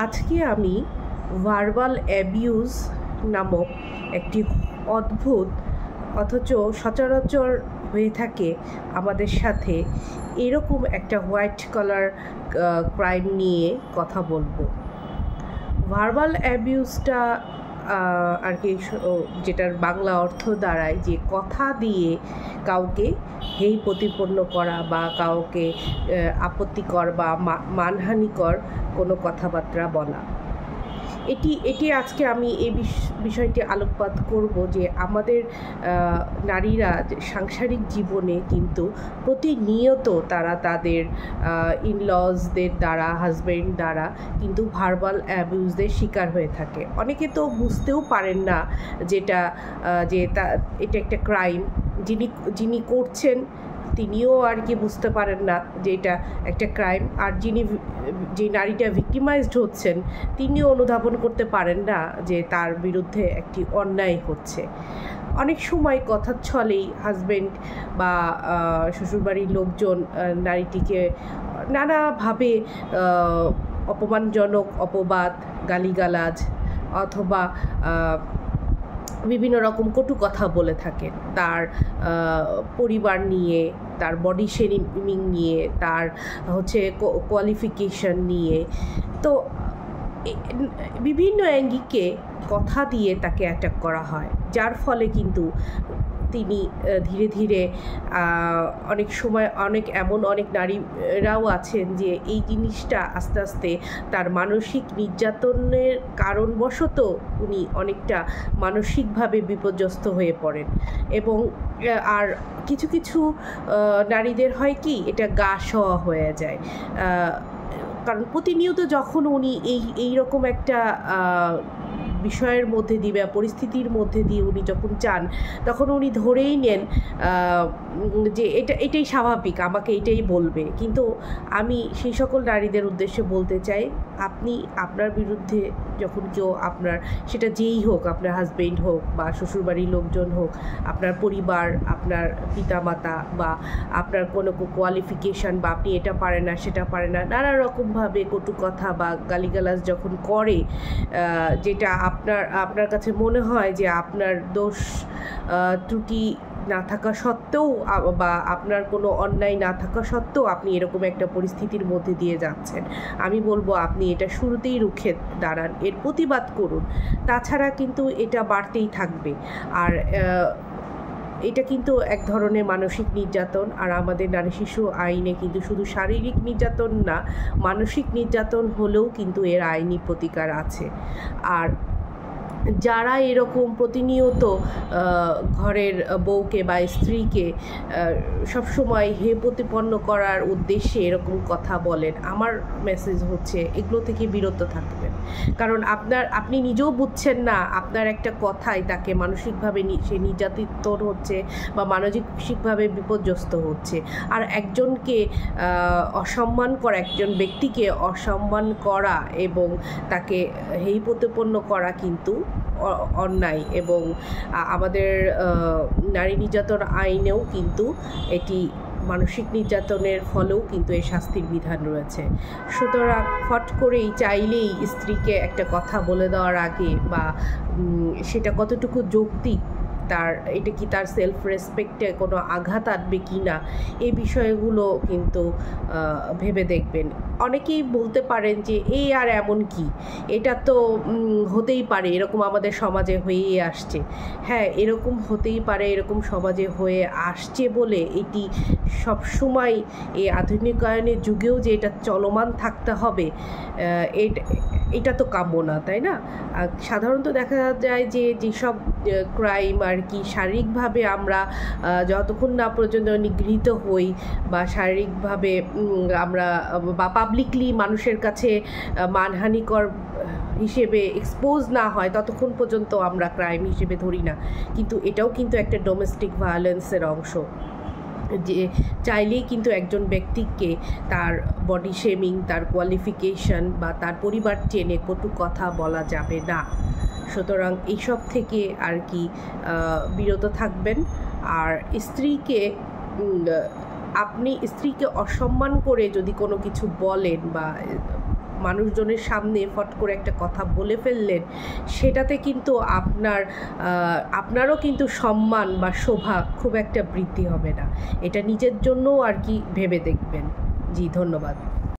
আজকে আমি verbal abuse নামক একটি অদ্ভুত অথচ সচরাচর হয়ে থাকে আমাদের সাথে এরকম একটা হোয়াইট কলার ক্রাইম নিয়ে কথা বলবো। ভার্বাল অ্যাবিউজটা আর কি যেটার বাংলা অর্থ দাঁড়ায় যে কথা দিয়ে কাউকে হেয় প্রতিপন্ন করা বা কাউকে আপত্তিকর বা মানহানিকর কোনো কথাবার্তা বলা। এটি আজকে আমি এই বিষয়টি আলোকপাত করব যে আমাদের নারীরা সাংসারিক জীবনে কিন্তু প্রতিনিয়ত তারা তাদের ইনলজদের দ্বারা হাজব্যান্ড দ্বারা কিন্তু ভার্বাল অ্যাবিউজের শিকার হয়ে থাকে। অনেকে তো বুঝতেও পারেন না এটা একটা ক্রাইম। যিনি করছেন তিনিও আর কি বুঝতে পারেন না যে এটা একটা ক্রাইম, আর যে নারীটা ভিক্টিমাইজড হচ্ছেন তিনিও অনুধাবন করতে পারেন না যে তার বিরুদ্ধে একটি অন্যায় হচ্ছে। অনেক সময় কথার ছলেই হাজব্যান্ড বা শ্বশুরবাড়ির লোকজন নারীটিকে নানাভাবে অপমানজনক অপবাদ, গালিগালাজ অথবা বিভিন্ন রকম কটু কথা বলে থাকেন তার পরিবার নিয়ে, তার বডি শেমিং নিয়ে, তার কোয়ালিফিকেশন নিয়ে। তো বিভিন্ন অ্যাঙ্গিকে কথা দিয়ে তাকে অ্যাটাক করা হয়, যার ফলে কিন্তু তিনি ধীরে ধীরে অনেক সময় অনেক নারীরাও আছেন যে এই জিনিসটা আস্তে আস্তে তার মানসিক নির্যাতনের কারণবশত উনি অনেকটা মানসিকভাবে বিপর্যস্ত হয়ে পড়েন। এবং আর কিছু কিছু নারীদের হয় কি, এটা গা সওয়া হয়ে যায়, কারণ প্রতিনিয়ত যখন উনি এই রকম একটা বিষয়ের মধ্যে দিয়ে বা পরিস্থিতির মধ্যে দিয়ে উনি যখন চান, তখন উনি ধরেই নেন যে এটাই স্বাভাবিক, আমাকে এটাই বলবে। কিন্তু আমি সেই সকল নারীদের উদ্দেশ্যে বলতে চাই, আপনি আপনার বিরুদ্ধে যখন কেউ সেটা যেই হোক, আপনার হাজবেন্ড হোক বা শ্বশুরবাড়ির লোকজন হোক, আপনার পরিবার, আপনার পিতামাতা বা আপনার কোনো কোয়ালিফিকেশান বা আপনি এটা পারে না সেটা পারে না, নানা রকমভাবে কটু কথা বা গালিগালাজ যখন করে, যেটা আপনার কাছে মনে হয় যে আপনার দোষ ত্রুটি না থাকা সত্ত্বেও বা আপনার কোনো অন্যায় না থাকা সত্ত্বেও আপনি এরকম একটা পরিস্থিতির মধ্যে দিয়ে যাচ্ছেন, আমি বলবো আপনি এটা শুরুতেই রুখে দাঁড়ান, এর প্রতিবাদ করুন। তাছাড়া কিন্তু এটা বাড়তেই থাকবে। আর এটা কিন্তু এক ধরনের মানসিক নির্যাতন। আর আমাদের নারী শিশু আইনে কিন্তু শুধু শারীরিক নির্যাতন না, মানসিক নির্যাতন হলেও কিন্তু এর আইনি প্রতিকার আছে। আর যারা এরকম প্রতিনিয়ত ঘরের বউকে বা স্ত্রীকে সবসময় হেয় প্রতিপন্ন করার উদ্দেশ্যে এরকম কথা বলেন, আমার মেসেজ হচ্ছে এগুলো থেকে বিরত থাকবেন। কারণ আপনি নিজেও বুঝছেন না আপনার একটা কথাই তাকে মানসিকভাবে সে নির্যাতিত হচ্ছে বা মানসিকভাবে বিপর্যস্ত হচ্ছে। আর একজনকে অসম্মান করা, একজন ব্যক্তিকে অসম্মান করা এবং তাকে হেয় প্রতিপন্ন করা কিন্তু অন্যায়। এবং আমাদের নারী নির্যাতন আইনেও কিন্তু এটি মানসিক নির্যাতনের ফলেও কিন্তু এই শাস্তির বিধান রয়েছে। সুতরাং ফট করেই চাইলেই স্ত্রীকে একটা কথা বলে দেওয়ার আগে বা সেটা কতটুকু যৌক্তিক, এটা কি তার সেলফ রেসপেক্টে কোনো আঘাত আনবে কি না, এই বিষয়গুলো কিন্তু ভেবে দেখবেন। অনেকেই বলতে পারেন যে এই আর এমন কি, এটা তো হতেই পারে, এরকম আমাদের সমাজে হয়েই আসছে। হ্যাঁ, এরকম হতেই পারে, এরকম সমাজে হয়ে আসছে বলে এটি সবসময় এই আধুনিকায়নের যুগেও যে এটা চলমান থাকতে হবে এটা তো কাম্য না, তাই না? সাধারণত দেখা যায় যে যেসব ক্রাইম আর কি শারীরিকভাবে আমরা যতক্ষণ না পর্যন্ত নিগৃহীত হই বা শারীরিকভাবে আমরা বা পাবলিকলি মানুষের কাছে মানহানিকর হিসেবে এক্সপোজ না হয়, ততক্ষণ পর্যন্ত আমরা ক্রাইম হিসেবে ধরি না। কিন্তু এটাও কিন্তু একটা ডোমেস্টিক ভায়োলেন্সের অংশ, যে চাইলেই কিন্তু একজন ব্যক্তিকে তার বডি শেমিং, তার কোয়ালিফিকেশন বা তার পরিবার টেনে কটু কথা বলা যাবে না। সুতরাং এইসব থেকে আর কি বিরত থাকবেন। আর আপনি স্ত্রীকে অসম্মান করে যদি কোনো কিছু বলেন বা মানুষজনের সামনে ফট করে একটা কথা বলে ফেললেন, সেটাতে কিন্তু আপনারও কিন্তু সম্মান বা শোভা খুব একটা বৃদ্ধি হবে না। এটা নিজের জন্যও আর কি ভেবে দেখবেন। জি, ধন্যবাদ।